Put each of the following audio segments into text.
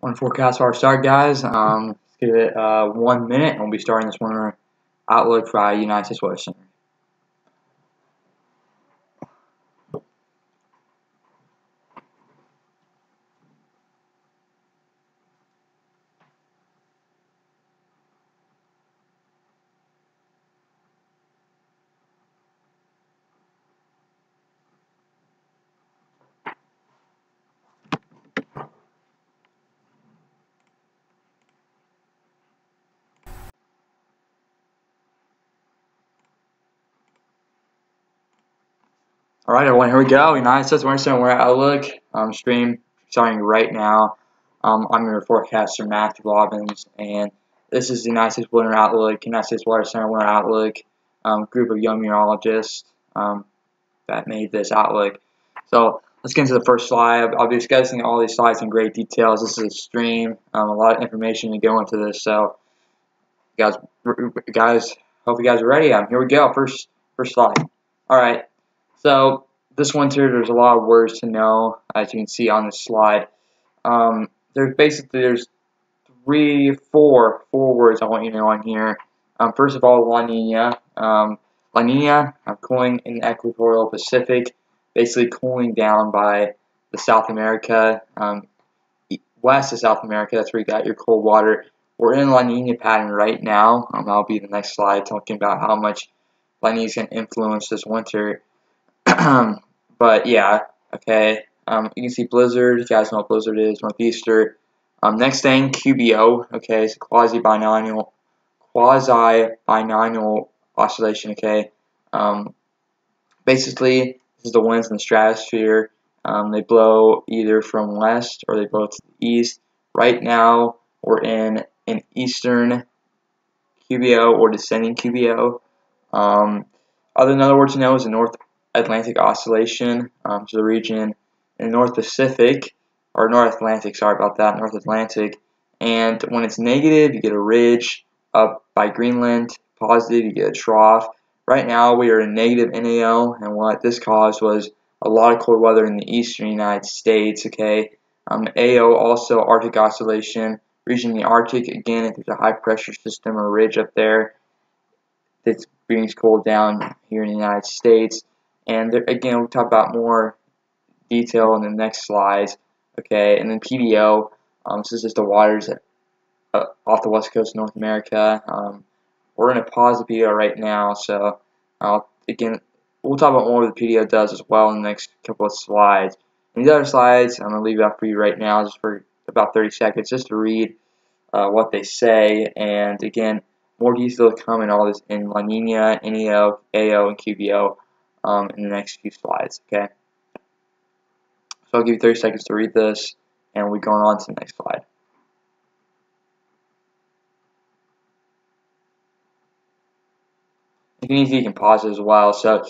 On forecast our start, guys. Let's give it 1 minute, and we'll be starting this winter outlook for United States Weather Center. All right, everyone, here we go. United States Weather Center Winter Outlook stream starting right now. I'm your forecaster, Matthew Robbins, and this is the United States Winter Outlook, United States Weather Center Winter Outlook group of young meteorologists that made this outlook. So let's get into the first slide. I'll be discussing all these slides in great details. This is a stream, a lot of information to go into this. So, guys, hope you guys are ready. Here we go. First slide. All right. So this winter, there's a lot of words to know, as you can see on this slide. There's four words I want you to know on here. First of all, La Nina. La Nina, cooling in the equatorial Pacific, basically cooling down by the South America, west of South America. That's where you got your cold water. We're in La Nina pattern right now. That'll be the next slide, talking about how much La Nina is going to influence this winter. But yeah, okay. You can see blizzard. You guys know what blizzard is. Northeaster. Next thing, QBO. Okay, it's a quasi-biennial oscillation. Okay. Basically, this is the winds in the stratosphere. They blow either from west or they blow to the east. Right now, we're in an eastern QBO or descending QBO. Another word to know is the North Atlantic oscillation, to the region in the North Pacific, or North Atlantic, sorry about that, North Atlantic. And when it's negative, you get a ridge up by Greenland. Positive, you get a trough. Right now, we are in negative NAO, and what this caused was a lot of cold weather in the eastern United States. Okay, AO also Arctic oscillation, region in the Arctic. Again, if there's a high pressure system or ridge up there, that brings cold down here in the United States. And there, again, we'll talk about more detail in the next slides. Okay, and then PBO. This is just the waters off the west coast of North America. We're in a positive PDO right now, so again, we'll talk about more what the PDO does as well in the next couple of slides. And these other slides, I'm going to leave it up for you right now just for about 30 seconds just to read what they say. And again, more detail to come in all this in La Nina, NAO, AO, and QBO in the next few slides. Okay, so I'll give you 30 seconds to read this, and we'll be going on to the next slide. If you need to, you can pause it as well. So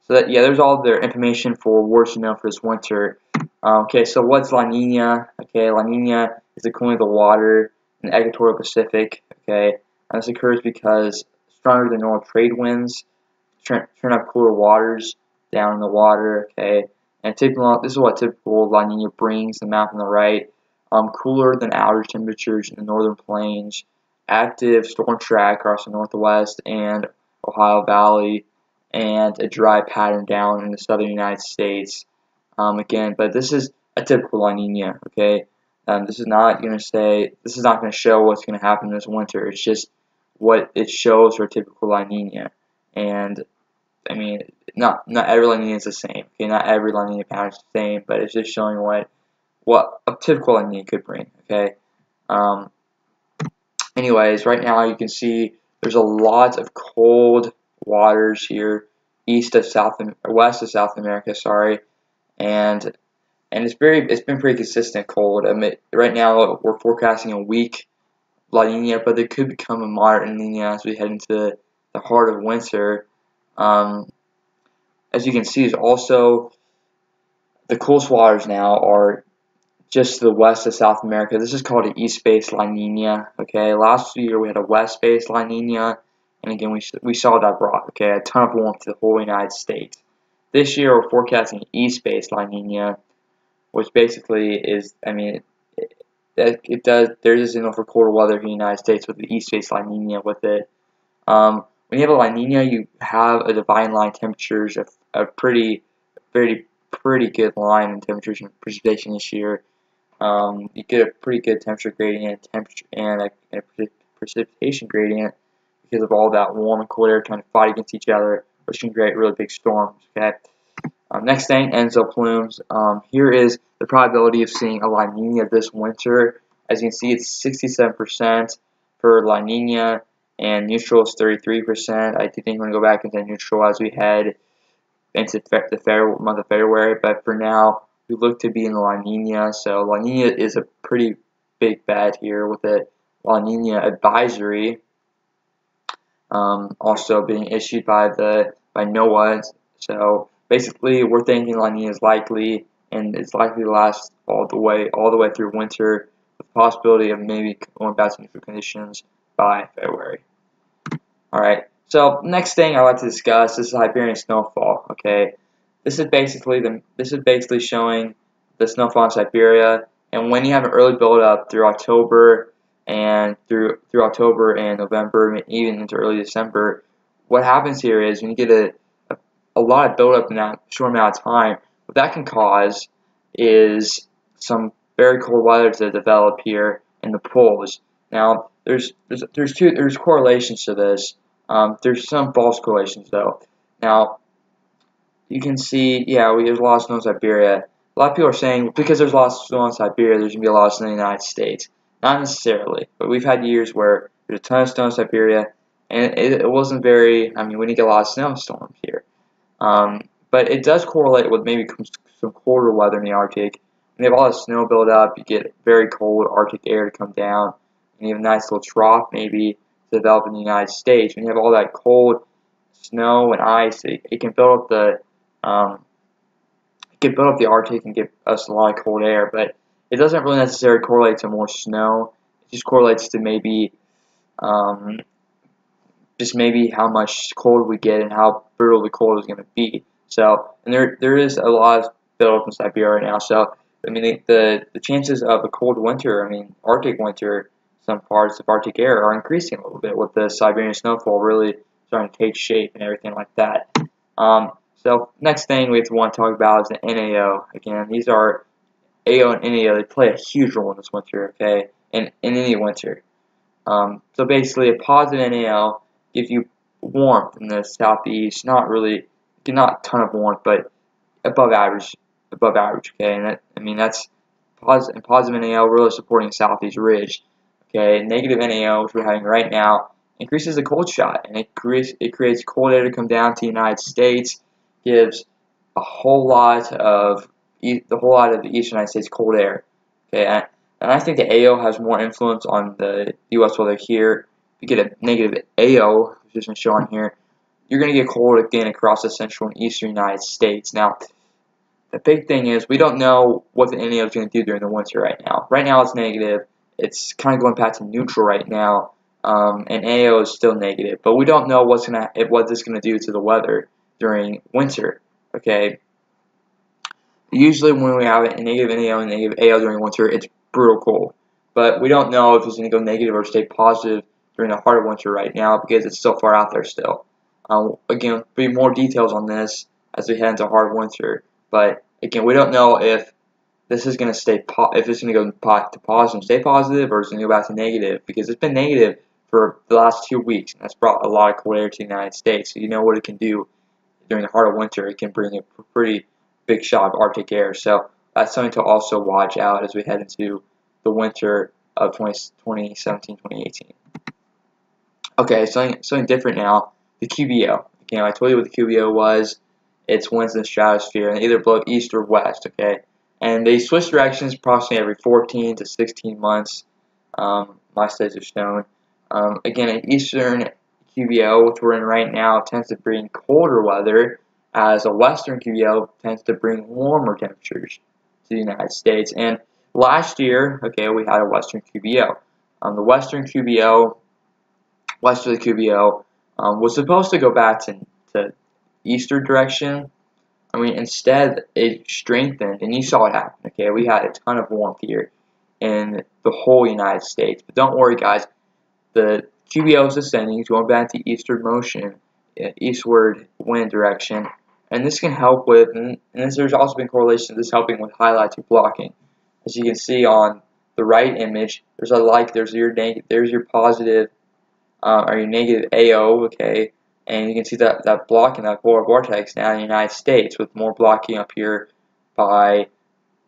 that, yeah, there's all their information for words to know for this winter. Okay, so what's La Nina? Okay, La Nina is the cooling of the water in the equatorial Pacific. Okay, and this occurs because stronger than normal trade winds turn up cooler waters down in the water. Okay, and this is what typical La Nina brings. The map on the right, cooler than average temperatures in the northern plains, active storm track across the northwest and Ohio Valley, and a dry pattern down in the southern United States. Again, but this is a typical La Nina. Okay, this is not going to show what's going to happen this winter. It's just what it shows for a typical La Nina. And I mean, not every La Nina is the same. Okay, not every La Nina pattern is the same, but it's just showing what a typical La Nina could bring. Okay. Anyways, right now you can see there's a lot of cold waters here west of South America, sorry, and it's been pretty consistent cold. I mean, right now we're forecasting a weak La Nina, but there could become a moderate La Nina as we head into the heart of winter. As you can see, there's also the coolest waters now are just to the west of South America. This is called an east-based La Nina. Okay, last year we had a west-based La Nina, and again we saw that brought a ton of warmth to the whole United States. This year we're forecasting east-based La Nina, which basically is, I mean, there's a signal for colder weather in the United States with the east face La Nina with it. When you have a La Nina, you have a divine line temperatures, a pretty good line in temperatures and precipitation this year. You get a pretty good temperature gradient, and a precipitation gradient because of all that warm and cold air trying to fight against each other, which can create really big storms. Okay. Next thing, Enso plumes. Here is the probability of seeing a La Nina this winter. As you can see, it's 67% for La Nina, and neutral is 33%. I do think we're going to go back into neutral as we head into the month of February, but for now, we look to be in La Nina. So La Nina is a pretty big bet here with a La Nina advisory also being issued by NOAA. So basically, we're thinking La Nina is likely, and it's likely to last all the way through winter, with the possibility of maybe going back to neutral conditions by February. All right. So next thing I'd like to discuss is Siberian snowfall. Okay, this is basically showing the snowfall in Siberia, and when you have an early buildup through October and through October and November, and even into early December, what happens here is when you get a lot of buildup in that short amount of time, what that can cause is some very cold weather to develop here in the poles. Now, there's correlations to this. There's some false correlations though. Now, you can see, yeah, there's a lot of snow in Siberia. A lot of people are saying because there's a lot of snow in Siberia, there's gonna be a lot of snow in the United States. Not necessarily, but we've had years where there's a ton of snow in Siberia, and it wasn't very. I mean, we didn't get a lot of snowstorms here. But it does correlate with maybe some colder weather in the Arctic. When you have all the snow build up, you get very cold Arctic air to come down, and you have a nice little trough maybe to develop in the United States. When you have all that cold snow and ice, it can build up the Arctic and give us a lot of cold air, but it doesn't really necessarily correlate to more snow. It just correlates to maybe how much cold we get and how brutal the cold is going to be. So, and there is a lot of buildup in Siberia right now. So, I mean, the chances of a cold winter, I mean, Arctic winter, some parts of Arctic air are increasing a little bit with the Siberian snowfall really starting to take shape and everything like that. So, next thing we want to talk about is the NAO. Again, these are AO and NAO. They play a huge role in this winter, okay, in any winter. So basically, a positive NAO gives you warmth in the southeast. Not a ton of warmth, but above average, okay. And that's positive NAO really supporting southeast ridge, okay. Negative NAO, which we're having right now, increases the cold shot, and it creates cold air to come down to the United States, gives a whole lot of the eastern United States cold air, okay. And I think the AO has more influence on the U.S. weather here. If you get a negative AO, which is shown here, you're going to get cold again across the central and eastern United States. Now, the big thing is we don't know what the NAO is going to do during the winter right now. Right now it's negative. It's kind of going back to neutral right now, and AO is still negative. But we don't know what this is going to do to the weather during winter. Okay. Usually when we have a negative NAO and negative AO during winter, it's brutal cold. But we don't know if it's going to go negative or stay positive during the heart of winter right now because it's so far out there still. Again, there'll be more details on this as we head into hard winter. But again, we don't know if this is going to if it's going to go to positive and stay positive, or it's going to go back to negative, because it's been negative for the last 2 weeks, and that's brought a lot of cold air to the United States. So you know what it can do during the heart of winter. It can bring a pretty big shot of Arctic air. So that's something to also watch out as we head into the winter of 2017-2018. Okay, something different now. The QBO. Okay, I told you what the QBO was. It's winds in the stratosphere, and they either blow east or west. Okay, and they switch directions approximately every 14 to 16 months. My studies have shown. Again, an eastern QBO, which we're in right now, tends to bring colder weather, as a western QBO tends to bring warmer temperatures to the United States. And last year, okay, we had a western QBO. The western QBO, westerly QBO, was supposed to go back to eastern direction. I mean, instead it strengthened, and you saw what happened. Okay, we had a ton of warmth here, in the whole United States. But don't worry, guys. The QBO is ascending, it's going back to eastward motion, eastward wind direction, and this can help with, and there's also been correlation to this helping with highlights or blocking. As you can see on the right image, there's a there's your positive or your negative AO, okay, and you can see that blocking that polar vortex now in the United States, with more blocking up here by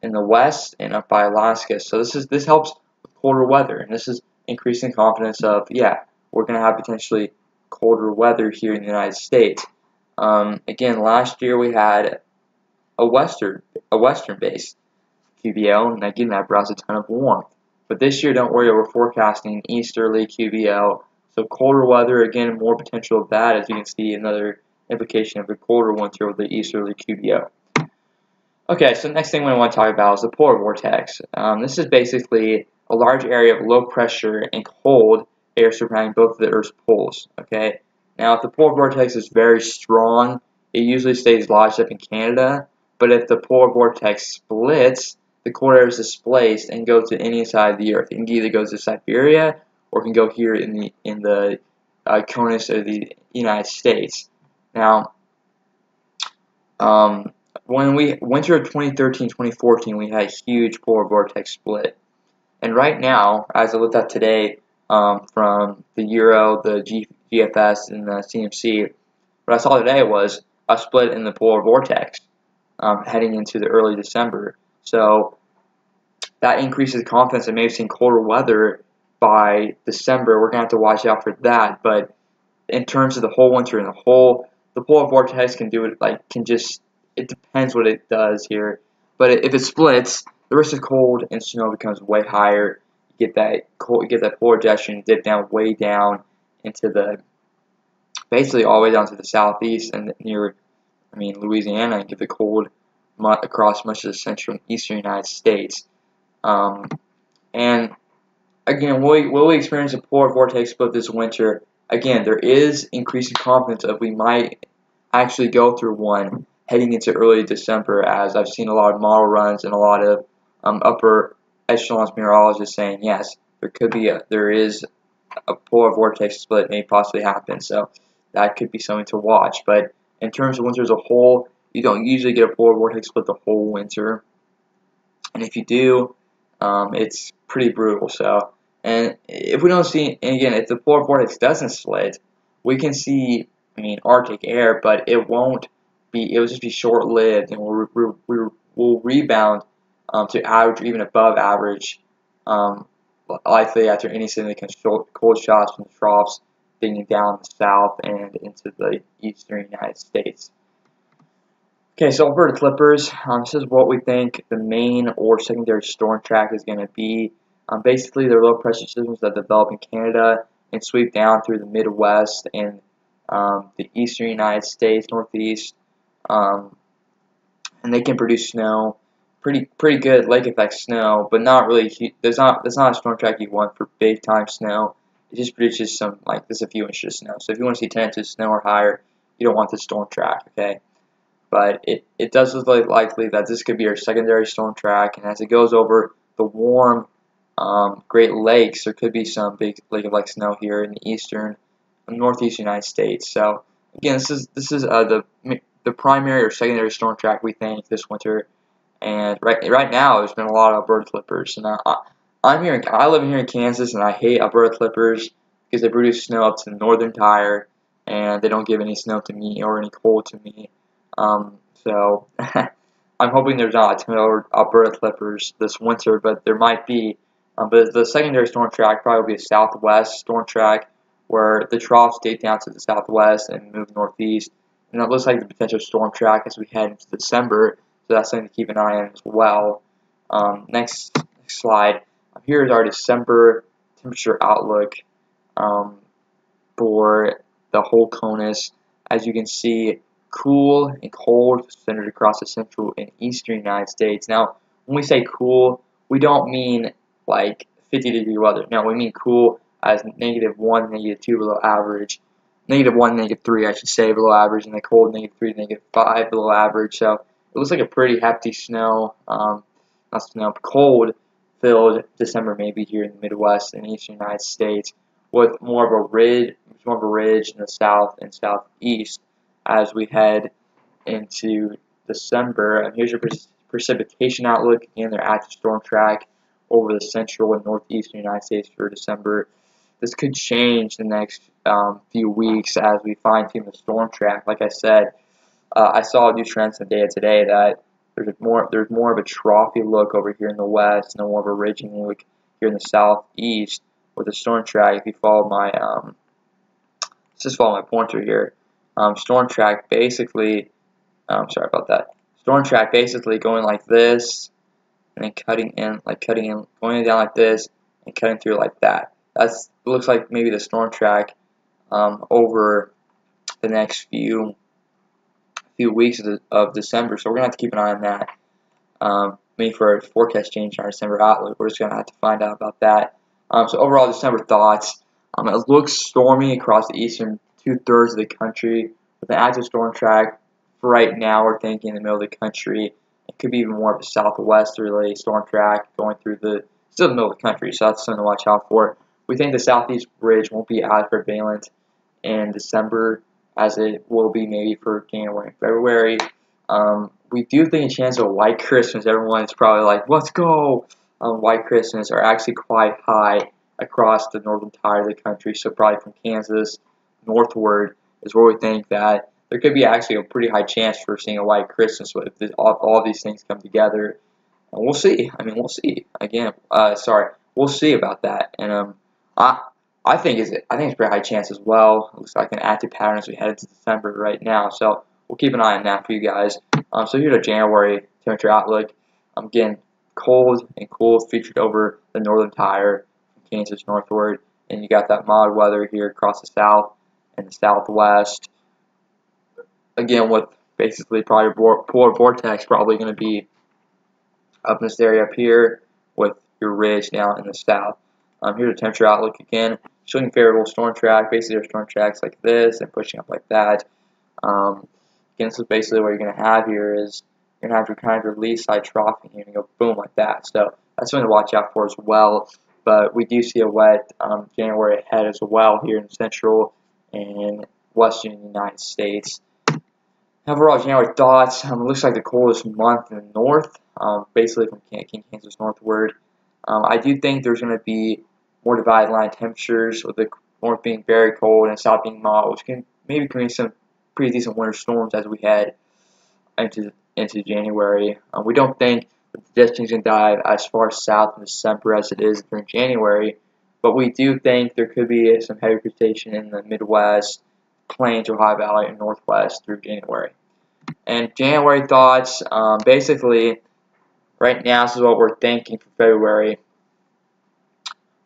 in the west and up by Alaska. So this helps with colder weather, and this is increasing confidence of, yeah, we're going to have potentially colder weather here in the United States. Again, last year we had a western based QBL, and again that brought us a ton of warmth. But this year, don't worry, we're forecasting an easterly QBL, so colder weather, again, more potential of that, as you can see, another implication of a colder winter with the easterly QBL. Okay, so next thing we want to talk about is the polar vortex. This is basically a large area of low pressure and cold air surrounding both of the Earth's poles. Okay, now if the polar vortex is very strong, it usually stays lodged up in Canada. But if the polar vortex splits, the cold air is displaced and goes to any side of the Earth. It can either go to Siberia or it can go here in the conus of the United States. Now, when winter of 2013-2014, we had a huge polar vortex split. And right now, as I looked at today, from the Euro, the GFS, and the CMC, what I saw today was a split in the polar vortex heading into the early December. So that increases confidence that maybe seeing colder weather by December. We're going to have to watch out for that. But in terms of the whole winter and the polar vortex can do it, it depends what it does here. But if it splits, the risk of cold and snow becomes way higher. You get that polar injection dip down way down into basically all the way down to the southeast and near, Louisiana, and get the cold across much of the central and eastern United States. And again, will we experience a polar vortex split this winter? Again, there is increasing confidence that we might actually go through one heading into early December, as I've seen a lot of model runs and a lot of upper echelons meteorologists saying, yes, there is a polar vortex split may possibly happen. So that could be something to watch. But in terms of winter as a whole, you don't usually get a polar vortex split the whole winter. And if you do, it's pretty brutal. So, and if we don't see, and again, if the polar vortex doesn't split, we can see, Arctic air, but it won't be. It will just be short-lived, and we'll rebound to average or even above average, likely after any significant cold shots from the troughs digging down the south and into the eastern United States. Okay, so over to Clippers. This is what we think the main or secondary storm track is going to be. Basically, they're low pressure systems that develop in Canada and sweep down through the Midwest and the eastern United States, Northeast, and they can produce snow, pretty good lake effect snow, but not really. There's not a storm track you want for big time snow. It just produces some just a few inches of snow. So if you want to see 10 inches of snow or higher, you don't want this storm track, okay? But it does look likely that this could be our secondary storm track, and as it goes over the warm Great Lakes, there could be some big lake-like snow here in the eastern and northeast United States. So again, this is the primary or secondary storm track we think this winter. And right now, there's been a lot of Alberta Clippers. And I live here in Kansas, and I hate Alberta Clippers because they produce snow up to the northern tire, and they don't give any snow to me or any cold to me. So I'm hoping there's not a ton of Alberta Clippers this winter, but there might be. But the secondary storm track probably will be a southwest storm track, where the troughs date down to the southwest and move northeast. And that looks like the potential storm track as we head into December, so that's something to keep an eye on as well. Next slide. Here is our December temperature outlook for the whole CONUS. As you can see, cool and cold centered across the central and eastern United States. Now, when we say cool, we don't mean like 50-degree weather. No, we mean cool as -1, -2 below average. -1, -3, I should say, below average, and the cold -3, -5 below average. So it looks like a pretty hefty snow, not snow, cold filled December maybe here in the Midwest and Eastern United States, with more of a ridge in the south and southeast as we head into December. And here's your precipitation outlook. Again, their active storm track over the central and northeastern United States for December. This could change the next few weeks as we fine-tune the storm track. Like I said, I saw new trends in the data today that there's more of a trophy look over here in the west and more of a ridging look here in the southeast with the storm track. If you follow my just follow my pointer here, storm track basically sorry about that. Storm track basically going like this and then cutting in, going down like this and cutting through like that. That's looks like maybe the storm track over the next few weeks of December. So we're gonna have to keep an eye on that. Maybe for a forecast change in our December outlook, we're just gonna have to find out about that. So overall, December thoughts. It looks stormy across the eastern 2/3 of the country with an active storm track. For right now, we're thinking in the middle of the country. It could be even more of a southwesterly storm track going through still the middle of the country, so that's something to watch out for. We think the southeast ridge won't be as prevalent in December as it will be maybe for January and February. We do think a chance of a white Christmas. Everyone's probably like, let's go! White Christmas are actually quite high across the northern tire of the country, so probably from Kansas northward is where we think that there could be actually a pretty high chance for seeing a white Christmas if all these things come together. And we'll see. I mean, we'll see. Again, we'll see about that. And I think it's a pretty high chance as well. It looks like an active pattern as we head into December right now. So we'll keep an eye on that for you guys. So here's our January temperature outlook. Again, cold and cool featured over the northern tire from Kansas northward, and you got that mild weather here across the south and the southwest. Again, with basically probably polar vortex probably going to be up in this area up here with your ridge down in the south. Here's the temperature outlook again, showing favorable storm track. Basically, your storm tracks like this and pushing up like that. Again, this is basically what you're going to have here is you're going to have your kind of your least side trough and you're going to go boom like that. So that's something to watch out for as well. But we do see a wet January ahead as well here in the central and western United States. Overall, January thoughts. It looks like the coldest month in the north, basically from Kansas northward. I do think there's going to be more divided line temperatures, with the north being very cold and the south being mild, which can maybe create some pretty decent winter storms as we head into January. We don't think the distance can dive as far south in December as it is during January, but we do think there could be some heavy precipitation in the Midwest, Plains, Ohio Valley, and Northwest through January. And January thoughts, basically, right now, this is what we're thinking for February.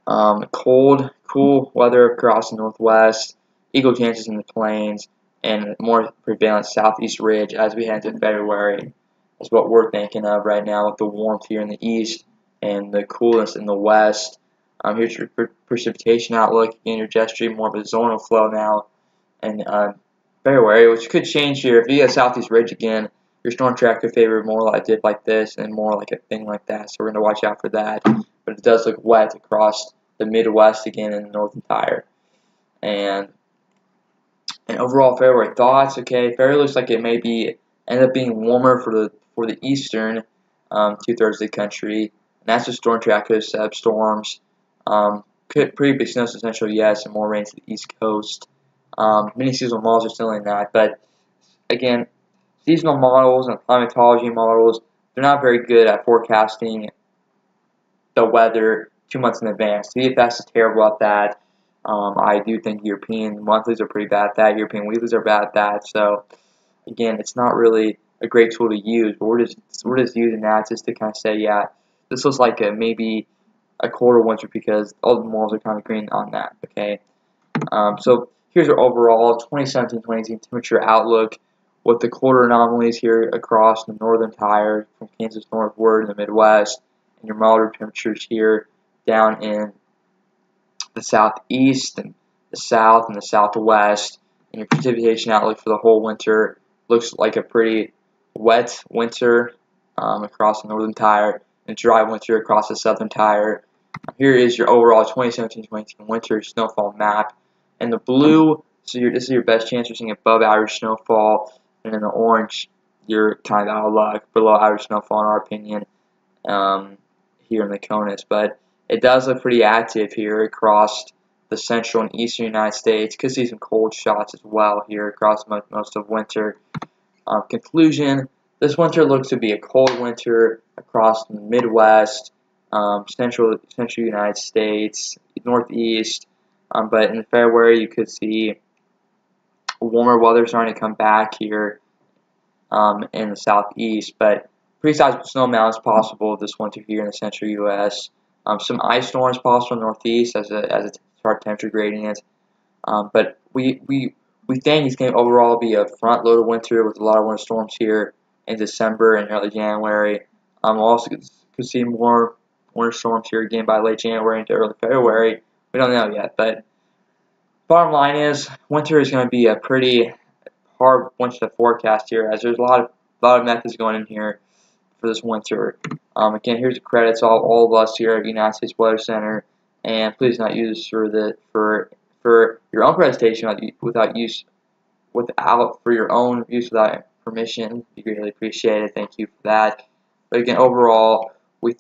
Cold, cool weather across the Northwest, equal chances in the Plains, and more prevalent southeast ridge as we head into February is what we're thinking of right now with the warmth here in the east and the coolness in the west. Here's your precipitation outlook. Again, your jet stream, more of a zonal flow now in February, which could change here. If you get a southeast ridge again, your storm track could favor more like a dip like this and more like a thing like that. So we're going to watch out for that. But it does look wet across the Midwest again in the northern tire. And overall February thoughts. Okay, February looks like it may end up being warmer for the eastern 2/3 of the country. And that's a storm track could set up storms. Pretty big snow potential, yes, and more rain to the east coast. Many seasonal models are still in that, but again, seasonal models and climatology models, they're not very good at forecasting the weather 2 months in advance. CFS is terrible at that. I do think European monthlies are pretty bad at that. European weeklies are bad at that. So again, it's not really a great tool to use, but we're just using that just to kind of say, yeah, this looks like maybe a colder winter because all the models are kind of green on that. Okay, so here's our overall 2017-2018 temperature outlook with the colder anomalies here across the northern tire from Kansas northward in the Midwest, and your milder temperatures here down in the southeast and the south and the southwest. And your precipitation outlook for the whole winter looks like a pretty wet winter across the northern tire and dry winter across the southern tire. Here is your overall 2017-2018 winter snowfall map. And the blue, this is your best chance of seeing above average snowfall, and in the orange, you're kind of out of luck, below average snowfall in our opinion, here in the CONUS. But it does look pretty active here across the central and eastern United States. Could see some cold shots as well here across most of winter. Conclusion: this winter looks to be a cold winter across the Midwest, central United States, Northeast. But in February, you could see warmer weather starting to come back here in the Southeast. But pretty sizable snow amounts possible this winter here in the central U.S. Some ice storms possible in the Northeast as a sharp temperature gradient. But we think it's going to overall be a front-loaded winter with a lot of winter storms here in December and early January. We'll also could see more winter storms here again by late January into early February. We don't know yet, but bottom line is winter is going to be a pretty hard winter to forecast here, as there's a lot of methods going in here for this winter. Again, here's the credits all of us here at United States Weather Center, and please not use this for your own presentation without permission. It'd be greatly appreciated. Thank you for that. But again, overall, we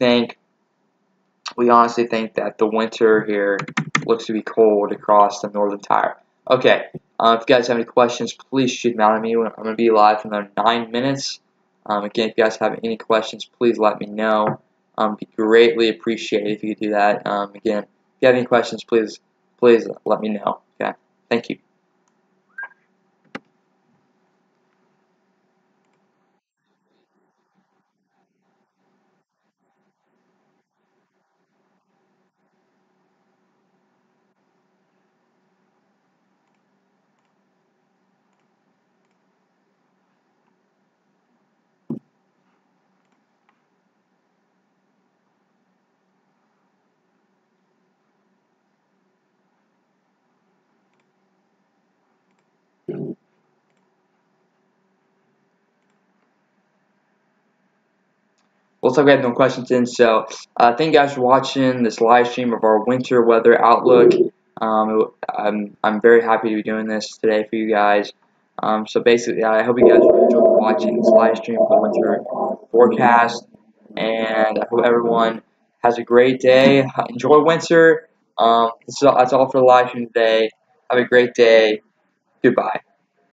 honestly think that the winter here looks to be cold across the northern tire. Okay, if you guys have any questions, please shoot them out at me. I'm going to be live for another 9 minutes. Again, if you guys have any questions, please let me know. Be greatly appreciated if you could do that. Again, if you have any questions, please let me know. Okay, thank you. Looks like we have no questions in, so thank you guys for watching this live stream of our winter weather outlook. I'm very happy to be doing this today for you guys. So basically, I hope you guys really enjoyed watching this live stream of the winter forecast, and I hope everyone has a great day. Enjoy winter. That's all for the live stream today. Have a great day. Goodbye.